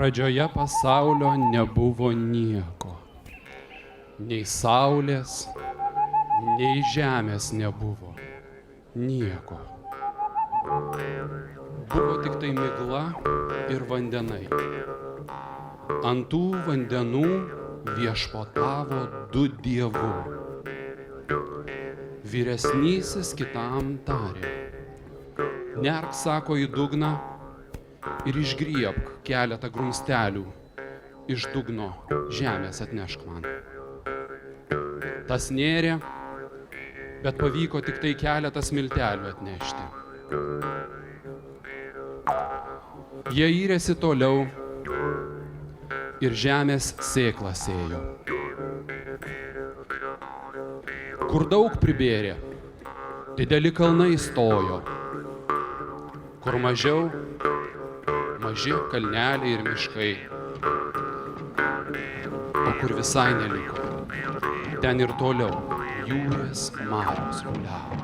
Pradžioje pasaulio nebuvo nieko. Nei saulės, nei žemės nebuvo. Nieko. Buvo tik tai migla ir vandenai. Ant tų vandenų viešpatavo du dievu. Vyresnysis kitam tarė: nerk, sako, į dugną ir išgriebk keletą grumstelių iš dugno žemės atnešk man. Tas nėrė, bet pavyko tik tai keletą smiltelių atnešti. Jie yrėsi toliau ir žemės sėklą sėjo. Kur daug pribėrė, dideli kalnai stojo. Kur mažiau, maži kalneliai ir miškai. O kur visai neliko, ten ir toliau jūros marios ruliavo.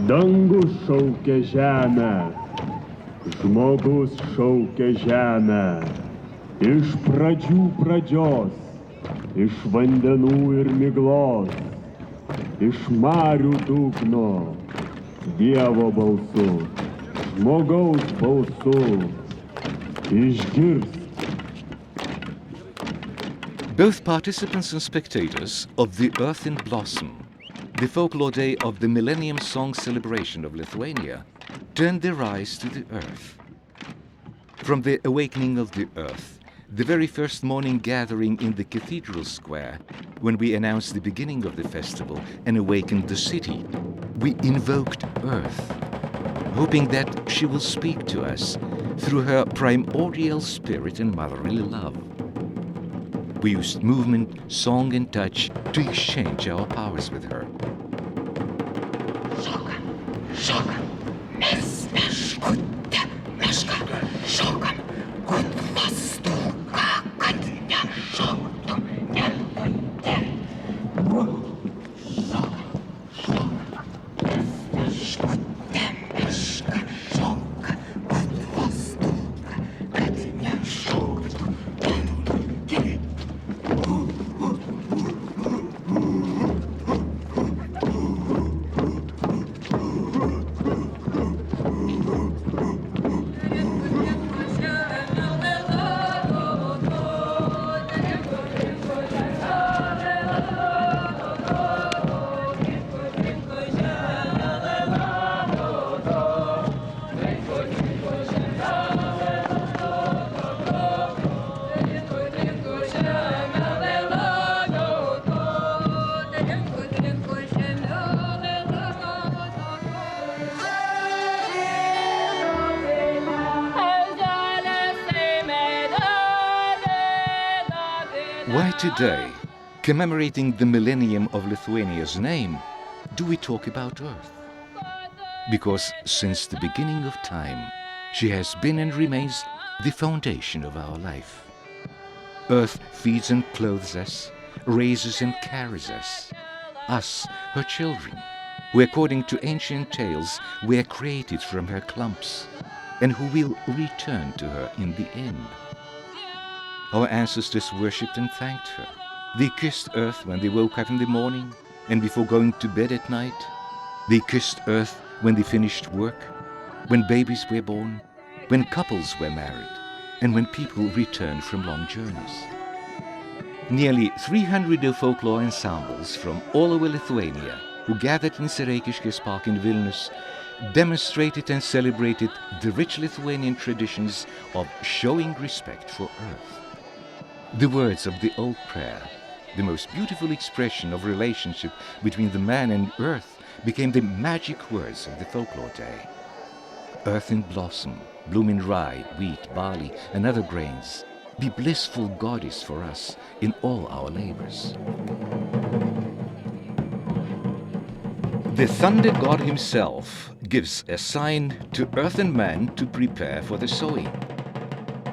Dangus šaukia žemę, žmogus šaukia žemę. Iš pradžių pradžios, iš vandenų ir miglos, iš marių dugno, Dievo balsu, žmogaus balsu, išgirsk. Both participants and spectators of the Earth in Blossom, the folklore day of the Millennium Song celebration of Lithuania, turned their eyes to the earth. From the awakening of the earth, the very first morning gathering in the cathedral square, when we announced the beginning of the festival and awakened the city, we invoked Earth, hoping that she will speak to us through her primordial spirit and motherly love. We used movement, song and touch to exchange our powers with her. Šokam, mes meškutę, šokam, kad lastuką, kad nešoktum, nelutė. Šokam, mes meškutę, šokam, kad lastuką, kad nešoktum, nelutė. Why today, commemorating the millennium of Lithuania's name, do we talk about Earth? Because since the beginning of time, she has been and remains the foundation of our life. Earth feeds and clothes us, raises and carries us, her children, who according to ancient tales were created from her clumps, and who will return to her in the end. Our ancestors worshipped and thanked her. They kissed Earth when they woke up in the morning and before going to bed at night. They kissed Earth when they finished work, when babies were born, when couples were married, and when people returned from long journeys. Nearly 300 folklore ensembles from all over Lithuania, who gathered in Sereikiškės Park in Vilnius, demonstrated and celebrated the rich Lithuanian traditions of showing respect for Earth. The words of the old prayer, the most beautiful expression of relationship between the man and Earth, became the magic words of the folklore day. Earth in blossom, bloom in rye, wheat, barley, and other grains, be blissful goddess for us in all our labors. The thunder god himself gives a sign to earth and man to prepare for the sowing.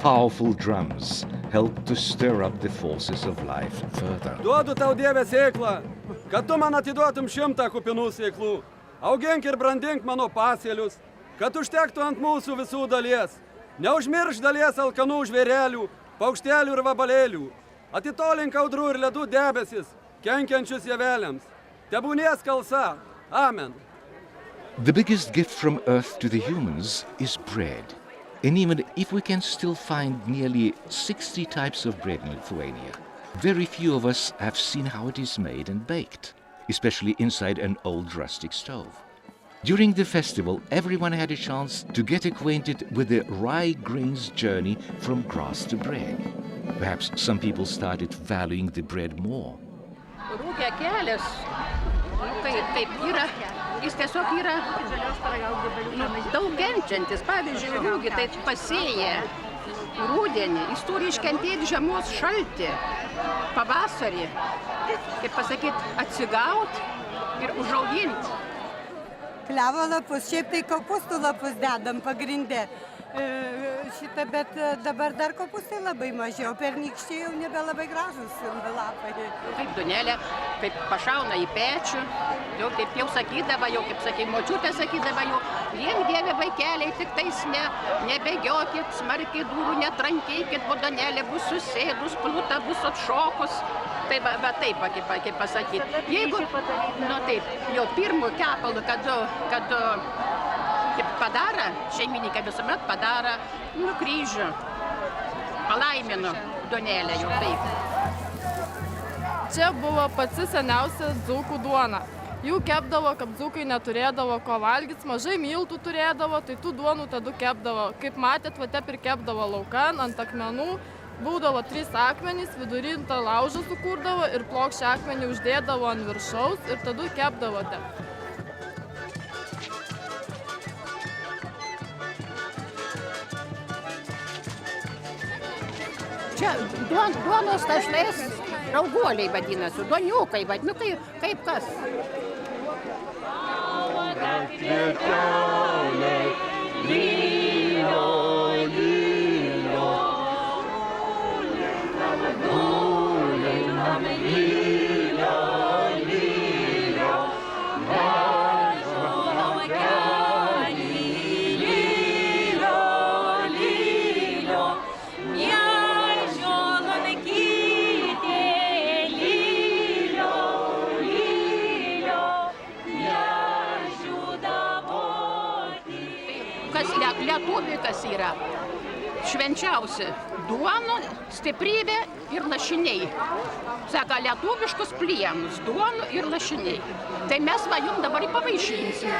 Powerful drums help to stir up the forces of life further. Duodu tau, Dieve, sėklą, kad tu man atiduotum 100 kupinų sėklų. Augink ir brandink mano pasėlius, kad užtektų ant mūsų visų dalies. Neužmirš dalies alkanų žvėrelių, paukštelių ir vabalėlių. Atitolink audrų ir ledų debesis, kenkiančius javeliams. Tebūnie skalsa. Amen. The biggest gift from Earth to the humans is bread. And even if we can still find nearly 60 types of bread in Lithuania, very few of us have seen how it is made and baked, especially inside an old rustic stove. During the festival, everyone had a chance to get acquainted with the rye grain's journey from grass to bread. Perhaps some people started valuing the bread more. Rūkė kelias, kaip yra, jis tiesiog yra daug kenčiantis. Pavyzdžiui, rūgį tai pasėję rudenį, jis turi iškentėti žiemos šaltį, pavasarį, kaip pasakyt, atsigaut ir užauginti. Klevo lapus, šiaip tai kopūstų lapus dedam pagrinde. Bet dabar dar kopūstai labai mažiau, pernykščiai jau nebelabai gražus lapai. Kaip duonelė, kaip pašauna į pečių, jau kaip jau sakydava, jau kaip sakė, močiutė sakydava, jau link Dieve vaikeliai, tik tais nebėgiokit, smarkiai durų netrankykit, bo duonelė bus susėdus, pluta bus atšokus. Tai va taip, kaip pasakyti. Jeigu, taip, jau pirmų kepalų, kad padara, šeimininkai visuomet padara, kryžių, palaimino duonelę jau taip. Čia buvo pati seniausia dzūkų duona. Jų kepdavo, kad dzūkai neturėdavo ko valgyti, mažai miltų turėdavo, tai tų duonų tada kepdavo. Kaip matėt, va tep ir kepdavo laukan, ant akmenų. Būdavo 3 akmenys, vidury tą laužą sukurdavo ir plokščią akmenį uždėdavo ant viršaus ir tada kepdavote. Čia duonos tašlais rauguoliai vadinasi, duoniukai vadinu, kaip kas. Lietuviai kas yra švenčiausia duona, stiprybė ir lašiniai. Saka, lietuviškus plienus, duonų ir lašiniai. Tai mes va jum dabar pavaišinsim.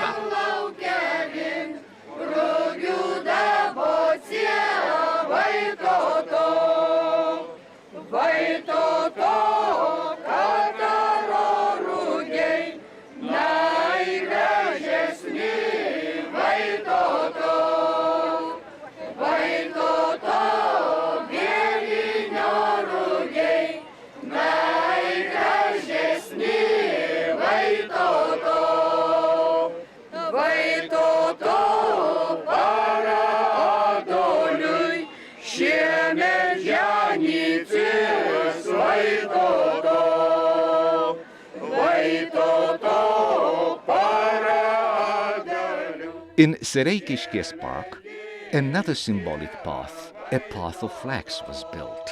In Sereikiškės Park, another symbolic path, a path of flags, was built.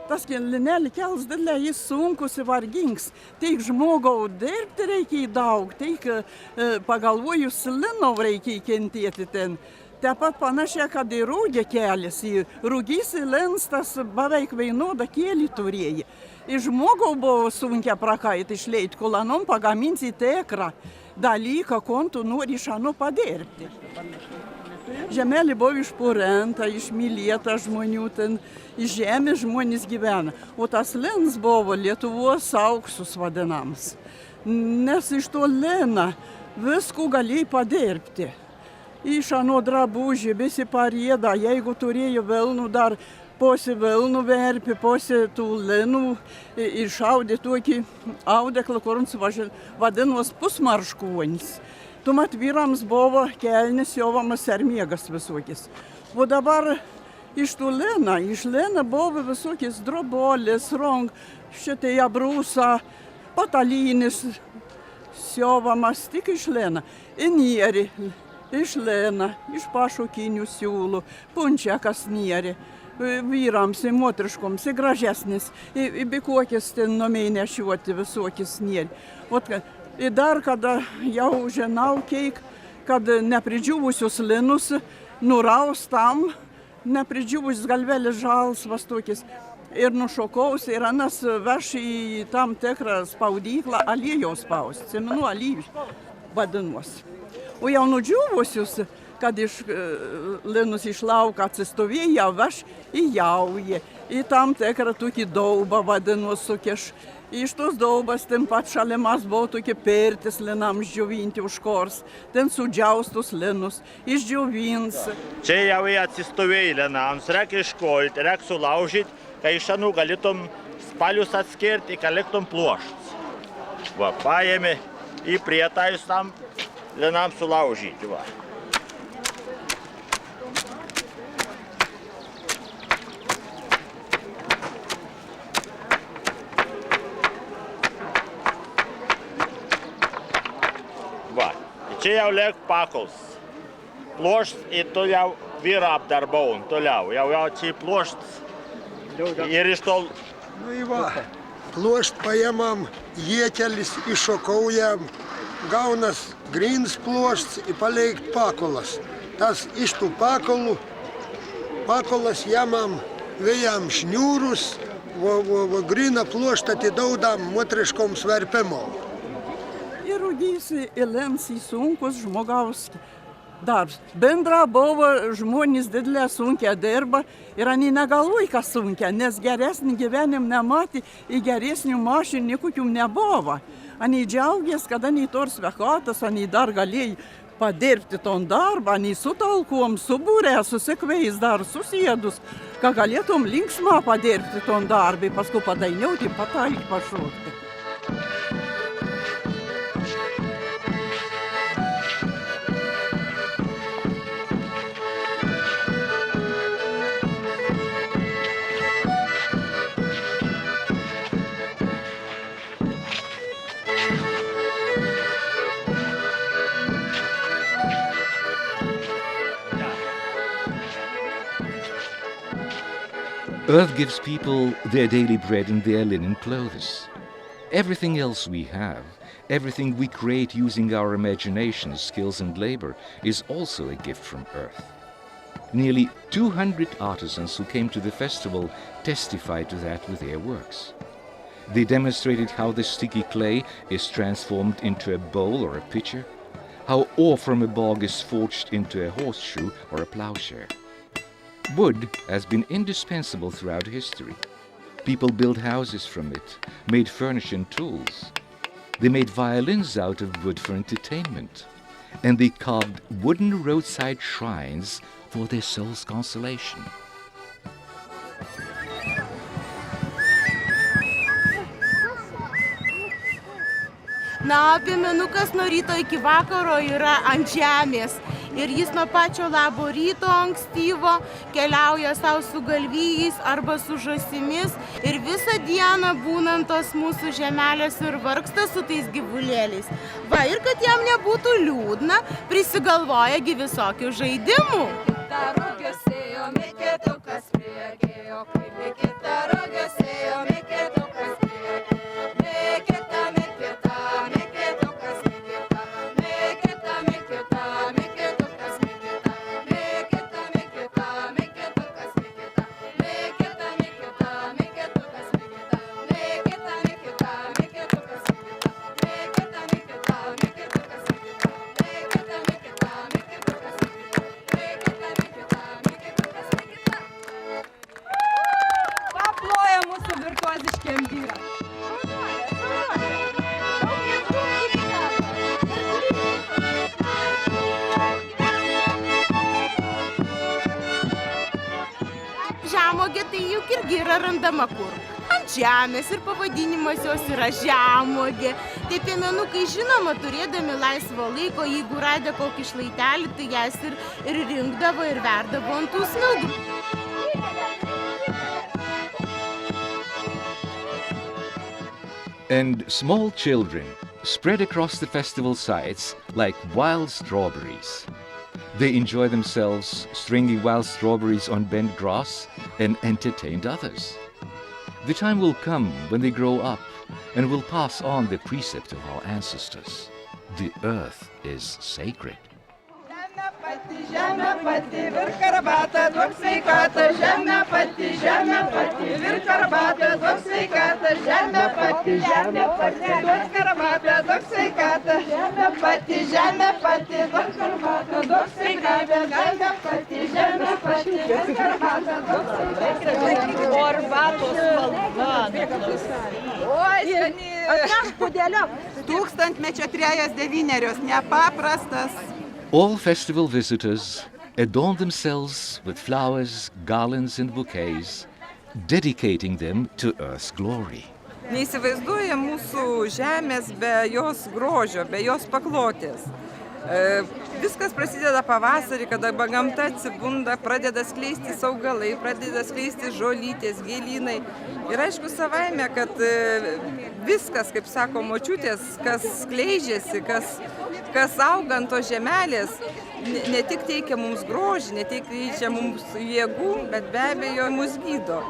Tas linelį kels didelį, jis sunkus ir vargings. Teik žmogau dirbti reikia daug, teik pagalvojus linov reikia kentėti ten. Taip pat panašiai, kad ir rūgė kelias, rūgys ir lins tas beveik vienodą kėlį turėjo. Ir žmogau buvo sunkia prakaitį išleiti, kol anom pagaminsi tekrą dalyką, kon tu nori iš ano padirbti. Žemelė buvo išpurenta, išmylėta žmonių, ten iš žemės žmonės gyvena. O tas lins buvo Lietuvos auksus vadinams. Nes iš to lina visko galėjai padirbti. Iš ano drabužį, visi parėda, jeigu turėjo velnų dar posi velnų verpį, posi tų linų, išaudė tokį audeklą, kurums vadinos pusmarškuonis. Tuomet vyrams buvo kelnis jovamas ir miegas visokis. O dabar iš tų lina, iš lina buvo visokis drobolis, šitai abrūsa, patalynis, jovamas tik iš lina. Inieri iš lina, iš pašokinių siūlų, punčiakas nėri. Vyrams, į moteriškoms, į gražesnis, į bikokis ten numiai nešiuoti visokis nėri. Ir dar kada jau žinau, kad nepridžiūvusius linus nuraus tam, nepridžiūvusius galvelis žalsvas tokis. Ir nušokaus, ir anas veš į tam tikrą spaudyklą aliejos spaust, seminų aliejus vadinuosi. O jau nudžiūvusius, kad iš linus iš lauką atsistovėjo, veš į jaują, į tam tikrą tokį daubą vadinuosi sukeš. Iš tos daubas ten pat šalimas buvo tokie pirtis linams džiovinti užkors, ten sudžiaustus linus, išdžiovins. Čia jau atsistovėjai linams, reikia iškolti, reikia sulaužyti, kai iš anų galėtum spalius atskirti, kai liktum pluoštas. Va, paėmė į prietajus tam linams sulaužyti. Va. Va, čia jau liek pakols. Pluoštas ir tu jau vyrą apdarbau, toliau. Jau čia pluoštas. Ir iš tol... Nu į va, pluošt paėmam, jėtelis iššokaujam, gaunas grins pluoštas ir paleikt pakolas. Tas iš tų pakolų, pakolas jamam vėjam šniūrus, grina pluoštą atidaudam moteriškom sverpimom. Ir rūdysi įlins į sunkus žmogaus darbs. Bendra buvo žmonės didelę sunkę dirba ir ani negalvoj, kas sunkia, nes geresnį gyvenim nematė, į geresnių mašinų kokių nebuvo. Ani džiaugės, kad ani tos sveikatos, ani dar galėjai padirbti ton darbą, ani su talkom, subūrę, susikveis dar susėdus, kad galėtum linksmą padirbti ton darbą, paskui padainiauti, pataikti, pašokti. Earth gives people their daily bread and their linen clothes. Everything else we have, everything we create using our imagination, skills and labor, is also a gift from Earth. Nearly 200 artisans who came to the festival testified to that with their works. They demonstrated how the sticky clay is transformed into a bowl or a pitcher, how ore from a bog is forged into a horseshoe or a plowshare. Wood has been indispensable throughout history. People built houses from it, made furniture and tools. They made violins out of wood for entertainment. And they carved wooden roadside shrines for their soul's consolation. Na, piemenukas nuo ryto iki vakaro yra ant žemės. Ir jis nuo pačio labo ryto ankstyvo keliauja savo su galvijais arba su žąsimis. Ir visą dieną būnant tos mūsų žemelės ir vargsta su tais gyvulėliais. Va, ir kad jam nebūtų liūdna, prisigalvoja gi visokių žaidimų. Žemuogė tai juk irgi yra randama kur. Ant žemės ir pavadinimas jos yra žemuogė. Tai piemenukai žinoma, turėdami laisvo laiko, jeigu radę kokį šlaitelį, tai jas ir rinkdavo ir verdavo ant tų smilgų. And small children spread across the festival sites like wild strawberries. They enjoy themselves, stringing wild strawberries on bent grass, and entertained others. The time will come when they grow up and will pass on the precept of our ancestors. The earth is sacred. Žemė pati, virk arbatą, duok sveikatą, žemė pati, virk arbatą, duok sveikatą, žemė pati, duok arbatą, duok sveikatą, žemė pati, duok arbatą, duok sveikatą, žemė pati, virk arbatą, duok sveikatą. O arbatos spalva. Oi, skani. Atnešk puodelio. Tūkstantmečio 3/9, nepaprastas. All festival visitors adorn themselves with flowers, garlands, and bouquets, dedicating them to Earth's glory. Neįsivaizduoja mūsų žemės be jos grožio, be jos paklotės. Viskas prasideda pavasarį, kada gamta atsibunda, pradeda skleistis augalai, pradeda skleistis žolytės, gėlynai. Ir aišku savaime, kad viskas, kaip sako močiutės, kas skleidžiasi, kas auga ant tos žemelės, ne tik teikia mums grožį, ne tik teikia mums jėgų, bet be abejo mus gydo.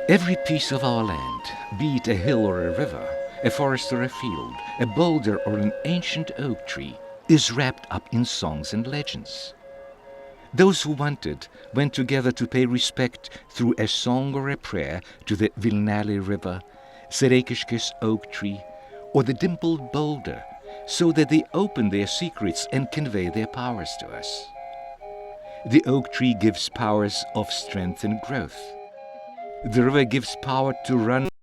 Every piece of our land, be it a hill or a river, a forest or a field, a boulder or an ancient oak tree, is wrapped up in songs and legends. Those who wanted went together to pay respect through a song or a prayer to the Vilnelė River, Sereikiškės oak tree, or the dimpled boulder, so that they open their secrets and convey their powers to us. The oak tree gives powers of strength and growth. The river gives power to run